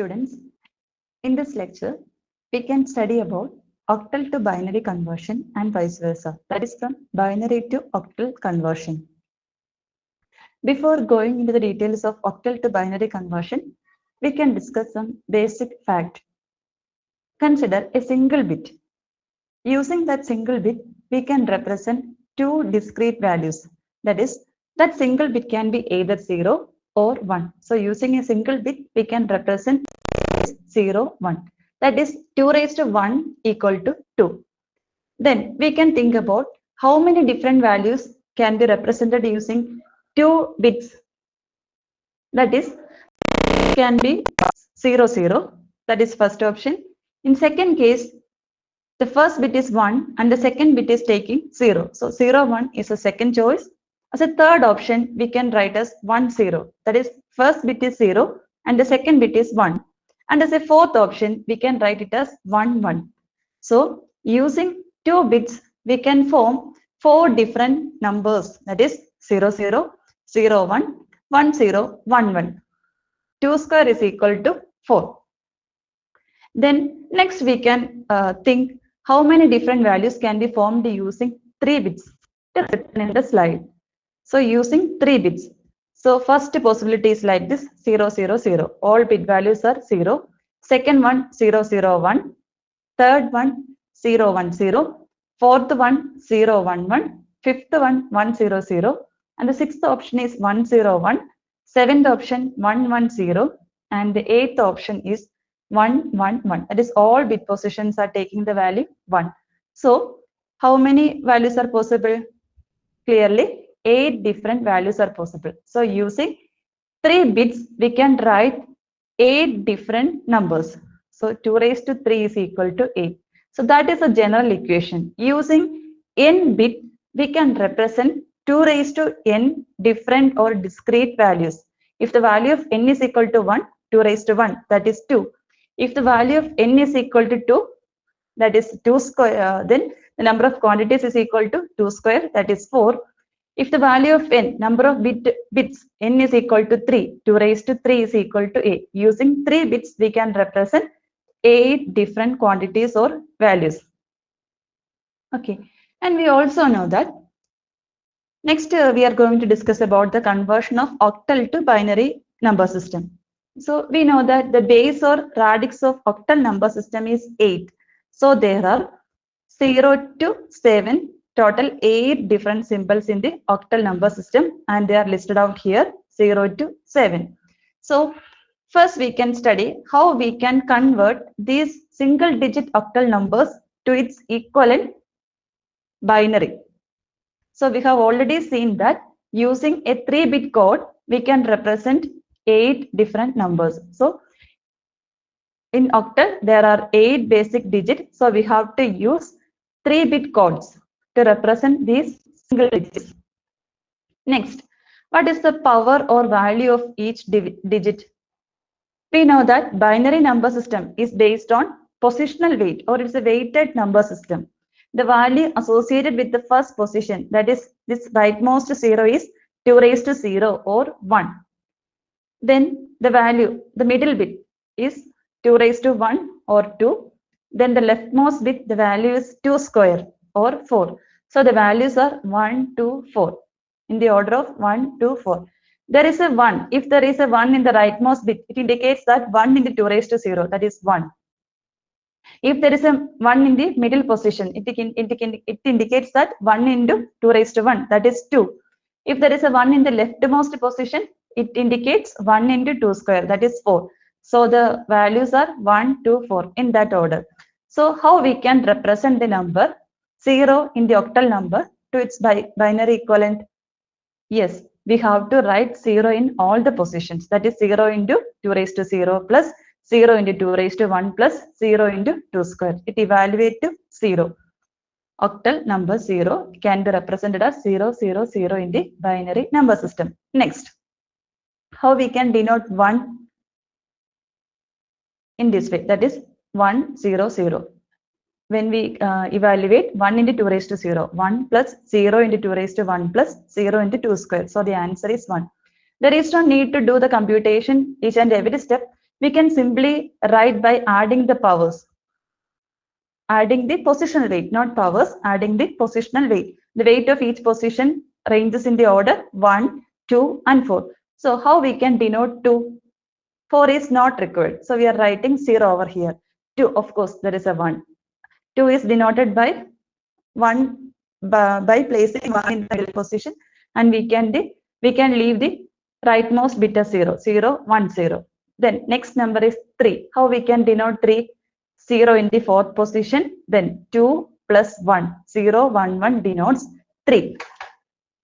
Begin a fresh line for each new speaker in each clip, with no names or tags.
students, in this lecture, we can study about octal to binary conversion and vice versa. That is from binary to octal conversion. Before going into the details of octal to binary conversion, we can discuss some basic fact. Consider a single bit. Using that single bit, we can represent two discrete values. That is, that single bit can be either 0 or 1. So using a single bit, we can represent 0, 1. That is 2 raised to 1 equal to 2. Then we can think about how many different values can be represented using 2 bits. That is, can be 0, 0. That is first option. In second case, the first bit is 1 and the second bit is taking 0. So 0, 1 is a second choice. As a third option, we can write as 1, 0. That is, first bit is 0 and the second bit is 1. And as a fourth option, we can write it as 1, 1. So using 2 bits, we can form 4 different numbers. That is 0, 0, 0, 1, 1, 0, 1, 1. 2 square is equal to 4. Then next we can think how many different values can be formed using 3 bits. It is written in the slide. So using 3 bits. So first possibility is like this 0, 0, 0. All bit values are 0. Second one 0, 0, 1. Third one 0, 1, 0. Fourth one 0, 1, 1. Fifth one 1, 0, 0. And the sixth option is 1, 0, 1. Seventh option 1, 1, 0. And the eighth option is 1, 1, 1. That is all bit positions are taking the value 1. So how many values are possible? Clearly 8 different values are possible. So using 3 bits, we can write 8 different numbers. So 2 raised to 3 is equal to 8. So that is a general equation. Using n bit, we can represent 2 raised to n different or discrete values. If the value of n is equal to 1, 2 raised to 1, that is 2. If the value of n is equal to 2, that is 2 square, then the number of quantities is equal to 2 square, that is 4. If the value of n, number of bits, n is equal to 3, 2 raised to 3 is equal to 8. Using 3 bits, we can represent 8 different quantities or values. Okay, and we also know that next we are going to discuss about the conversion of octal to binary number system. So we know that the base or radix of octal number system is 8. So there are 0 to 7, total 8 different symbols in the octal number system, and they are listed out here 0 to 7. So first we can study how we can convert these single digit octal numbers to its equivalent binary. So we have already seen that using a 3-bit code, we can represent 8 different numbers. So in octal, there are 8 basic digits. So we have to use 3-bit codes to represent these single digits. Next, what is the power or value of each digit? We know that binary number system is based on positional weight, or it's a weighted number system. The value associated with the first position, that is this rightmost 0, is 2 raised to 0 or 1. Then the value, the middle bit is 2 raised to 1 or 2. Then the leftmost bit, the value is 2 square or 4. So the values are 1, 2, 4 in the order of 1, 2, 4. There is a 1. If there is a 1 in the rightmost bit, it indicates that 1 into 2 raised to 0, that is 1. If there is a 1 in the middle position, it indicates that 1 into 2 raised to 1, that is 2. If there is a 1 in the leftmost position, it indicates 1 into 2 square, that is 4. So the values are 1, 2, 4 in that order. So how we can represent the number 0 in the octal number to its binary equivalent? Yes, we have to write 0 in all the positions. That is 0 into 2 raised to 0 plus 0 into 2 raised to 1 plus 0 into 2 square. It evaluates to 0. Octal number 0 can be represented as 0, 0, 0 in the binary number system. Next, how we can denote 1 in this way, that is 1, 0, 0. When we evaluate 1 into 2 raised to 0, 1 plus 0 into 2 raised to 1 plus 0 into 2 square. So the answer is 1. There is no need to do the computation each and every step. We can simply write by adding the powers, adding the positional weight, not powers, adding the positional weight. The weight of each position ranges in the order 1, 2, and 4. So how we can denote 2? 4 is not required. So we are writing 0 over here. 2, of course, there is a 1. 2 is denoted by 1 by placing 1 in the middle position, and we can leave the rightmost bit as 0, 0, 1, 0. Then next number is 3. How we can denote 3? 0 in the fourth position, then 2 plus 1, 0, 1, 1 denotes 3.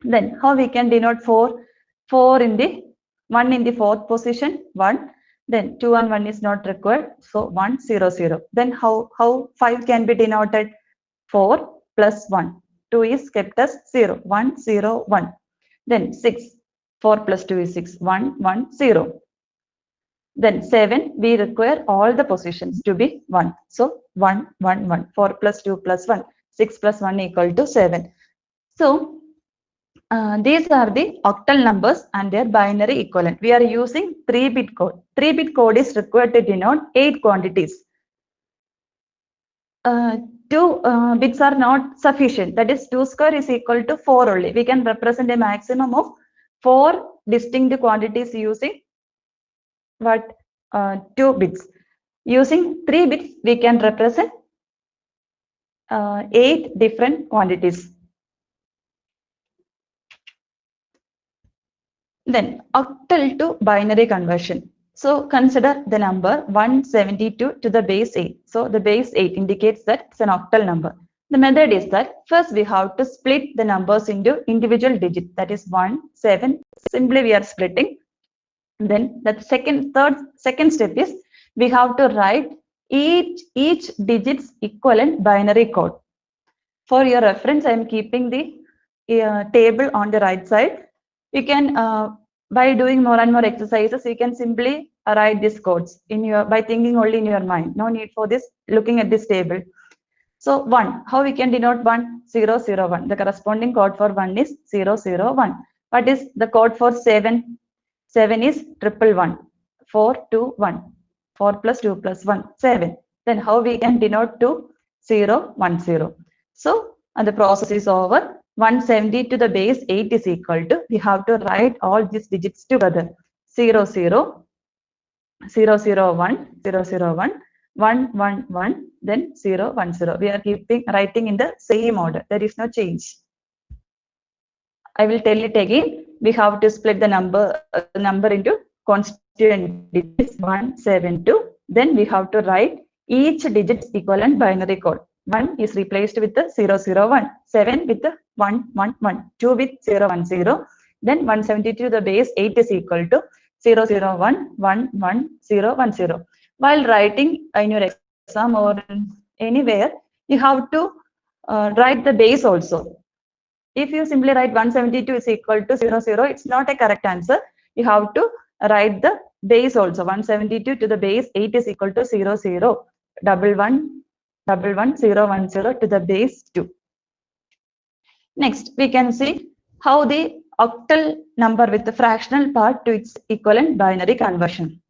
Then how we can denote 4? 4 in the 1 in the fourth position, 1. Then 2 and 1 is not required, so 1, 0, 0. Then how 5 can be denoted? 4 plus 1. 2 is kept as 0, 1, 0, 1. Then 6, 4 plus 2 is 6, 1, 1, 0. Then 7, we require all the positions to be 1. So 1, 1, 1. 4 plus 2 plus 1. 6 plus 1 equal to 7. So these are the octal numbers and their binary equivalent. We are using 3-bit code. 3-bit code is required to denote 8 quantities. 2 bits are not sufficient. That is 2 square is equal to 4 only. We can represent a maximum of 4 distinct quantities using what? 2 bits. Using 3 bits, we can represent 8 different quantities. Then octal to binary conversion. So consider the number 172 to the base 8. So the base 8 indicates that it's an octal number. The method is that first we have to split the numbers into individual digits. That is 1, 7. Simply we are splitting. Then the second step is we have to write each digit's equivalent binary code. For your reference, I am keeping the table on the right side. You can, by doing more and more exercises, you can simply write these codes by thinking only in your mind. No need for this looking at this table. So 1, how we can denote 1? 0, 0, 1. The corresponding code for 1 is 0, 0, 1. What is the code for 7? 7 is 111. 4, 2, 1. 4 plus 2 plus 1, 7. Then how we can denote 2? 0, 1, 0. So, and the process is over. 170 to the base 8 is equal to, we have to write all these digits together. 0, 0, 0, 0, 1, 0, 0, 1, 1, 1, 1, then 0, 1, 0. We are writing in the same order. There is no change. I will tell it again. We have to split the number into constituent digits 1, 7, 2. Then we have to write each digit's equivalent binary code. 1 is replaced with the 0, 0, 1. 7 with the 1, 1, 1. 2 with 0, 1, 0. Then 172 the base 8 is equal to 0, 0, 1, 1, 1, 0, 1, 0. While writing in your exam or anywhere, you have to write the base also. If you simply write 172 is equal to 0, 0, it's not a correct answer. You have to write the base also. 172 to the base 8 is equal to 0, 0, 1, 1, 1, 1, 0, 1, 0 to the base 2. Next, we can see how the octal number with the fractional part to its equivalent binary conversion.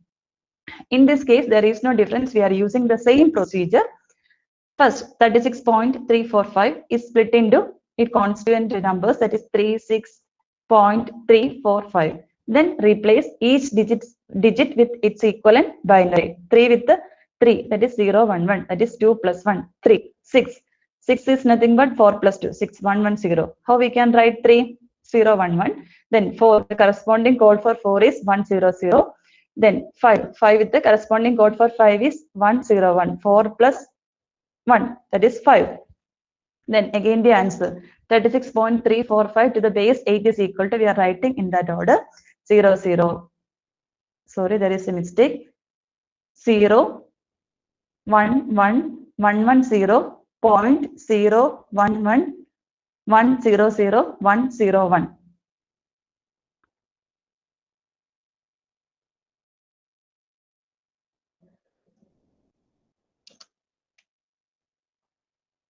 In this case, there is no difference. We are using the same procedure. First, 36.345 is split into its constituent numbers, that is 36.345. Then replace each digit with its equivalent binary. 3 with the 3, that is 0, 1, 1, that is 2 plus 1, 3. 6. 6 is nothing but 4 plus 2, 6, 1, 1, 0. How we can write 3? 0, 1, 1. Then 4, the corresponding code for 4 is 1, 0, 0. Then 5. 5 with the corresponding code for 5 is 1, 0, 1. 4 plus 1, that is 5. Then again the answer 36.345 to the base 8 is equal to, we are writing in that order, 0, 0. Sorry, there is a mistake. 0, 1, 1, 1, 1, 0, 0, 1, 1, 1, 0, 0, 1, 0, 1.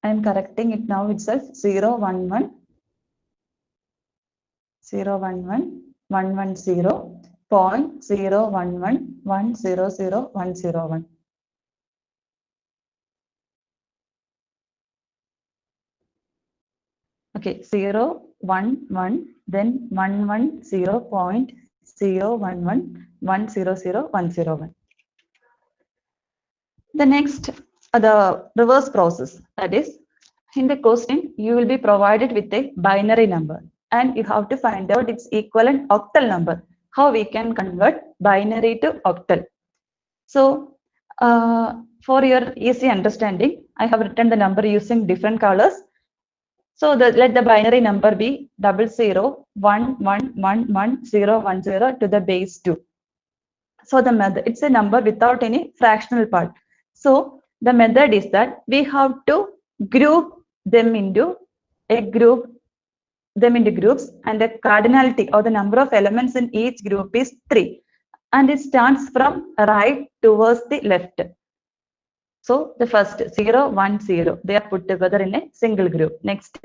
I am correcting it now itself. 0, 1, 1, 0, 1, 1, 1, 1, 0. 0.011100101. Okay, 011, then 110.011100101. The next, the reverse process, that is, in the question, you will be provided with a binary number and you have to find out its equivalent octal number. How we can convert binary to octal. So, for your easy understanding, I have written the number using different colors. So let the binary number be 0011111010 to the base 2. So the method, it's a number without any fractional part. So the method is that we have to group them into groups, and the cardinality or the number of elements in each group is 3, and it starts from right towards the left. So the first 0, 1, 0, they are put together in a single group. Next,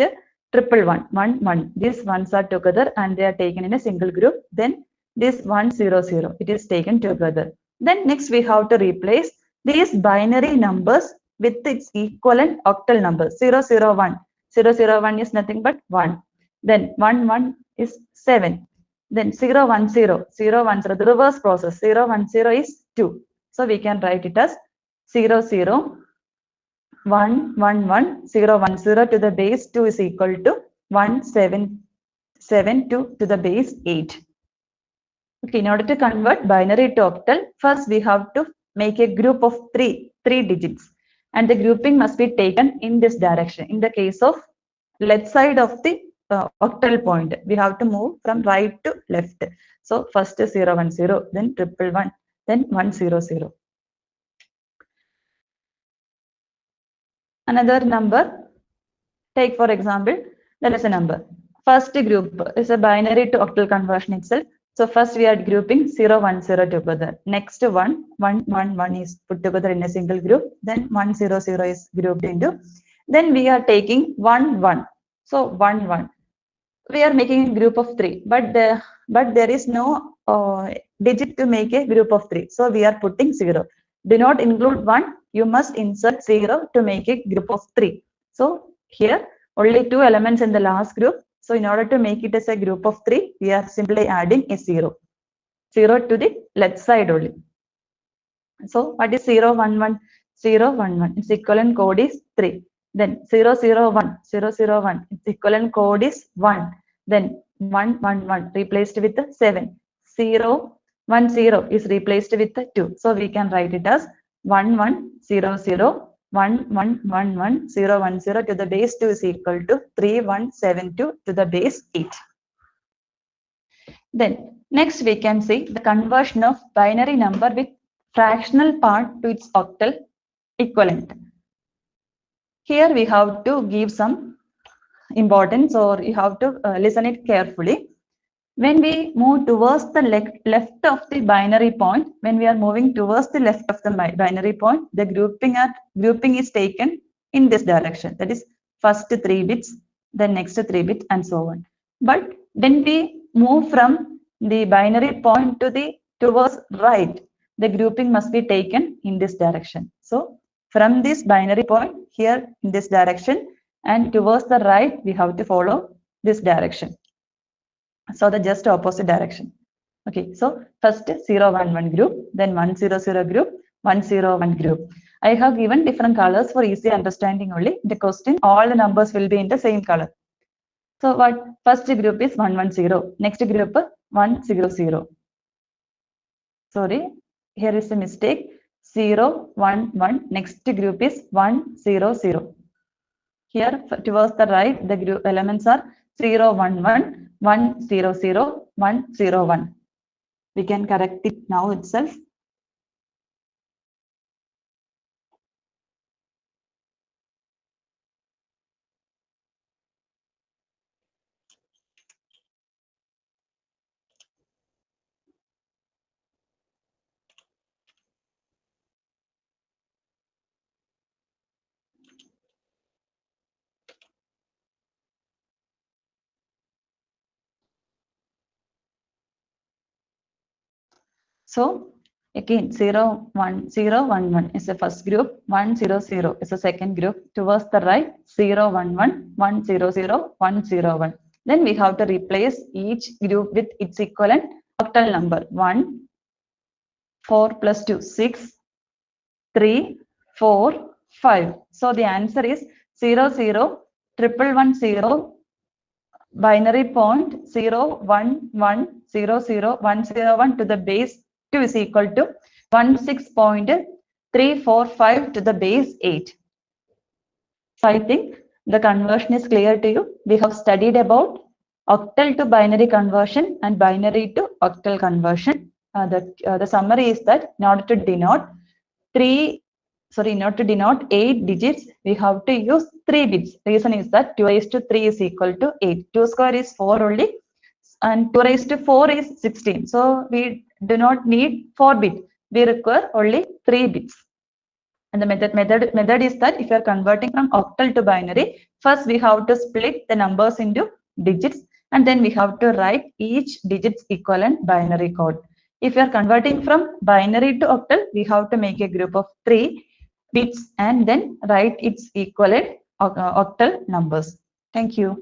triple 1, 1, 1. These ones are together and they are taken in a single group. Then this 1, 0, 0, it is taken together. Then next we have to replace these binary numbers with its equivalent octal number. 0, 0, 1. 0, 0, 1 is nothing but 1. Then 1, 1 is 7. Then 0, 1, 0, 0, 1, 0, the reverse process. 0, 1, 0 is 2. So we can write it as 0, 0, 1, 1, 1, 0, 1, 0 to the base 2 is equal to 1, 7, 7 to the base 8. Okay, in order to convert binary to octal, first we have to make a group of three digits. And the grouping must be taken in this direction. In the case of left side of the octal point, we have to move from right to left. So first 0, 1, 0, then triple 1, then 1, 0, 0. Another number, take for example, there is a number. First group is a binary to octal conversion itself. So first we are grouping 0, 1, 0 together. Next 1, 1, 1, 1 is put together in a single group. Then 1, 0, 0 is grouped into. Then we are taking 1, 1. So 1, 1. We are making a group of 3, but there is no digit to make a group of 3. So we are putting 0. Do not include 1. You must insert 0 to make a group of 3. So here only 2 elements in the last group. So in order to make it as a group of 3, we are simply adding a 0. 0 to the left side only. So what is 0, 1, 1? 0, 1, 1. Its equivalent code is 3. Then 0, 0, 1. 0, 0, 1. Its equivalent code is 1. Then 1, 1, 1 replaced with 7. 0, 1, 0 is replaced with 2. So we can write it as 1, 1, 0, 0, 1, 1, 1, 1, 0, 1, 0 to the base 2 is equal to 3, 1, 7, 2 to the base 8. Then next we can see the conversion of binary number with fractional part to its octal equivalent. Here we have to give some importance, or you have to listen it carefully. When we move towards the left of the binary point, when we are moving towards the left of the binary point, the grouping is taken in this direction. That is first 3 bits, then next 3 bits, and so on. But when we move from the binary point to the towards right, the grouping must be taken in this direction. So from this binary point here in this direction, and towards the right, we have to follow this direction. So the just opposite direction. Okay, so first 0, 1, 1 group, then 1, 0, 0 group, 1, 0, 1 group. I have given different colors for easy understanding only. The question, all the numbers will be in the same color. So what first group is 1, 1, 0. Next group 1, 0, 0. Sorry, here is a mistake. 0, 1, 1. Next group is 1, 0, 0. Here towards the right, the group elements are 0, 1, 1, 1, 0, 0, 1, 0, 1. We can correct it now itself. So again 0 1 0 1 1 is the first group, 1 0 0 is the second group. Towards the right 0 1 1 1 0 0 1 0 1. Then we have to replace each group with its equivalent octal number. 1 4 plus 2 6 3 4 5. So the answer is 0 0 triple 1 0 binary point 0 1 1 0 0 1 0 1 to the base 2 is equal to 16.345 to the base 8. So I think the conversion is clear to you. We have studied about octal to binary conversion and binary to octal conversion. The summary is that in order to denote in order to denote 8 digits, we have to use 3 bits. Reason is that 2 raised to 3 is equal to 8. 2 square is 4 only, and 2 raised to 4 is 16. So we do not need 4 bits. We require only 3 bits. And the method is that if you are converting from octal to binary, first we have to split the numbers into digits, and then we have to write each digit's equivalent binary code. If you are converting from binary to octal, we have to make a group of 3 bits and then write its equivalent octal numbers. Thank you.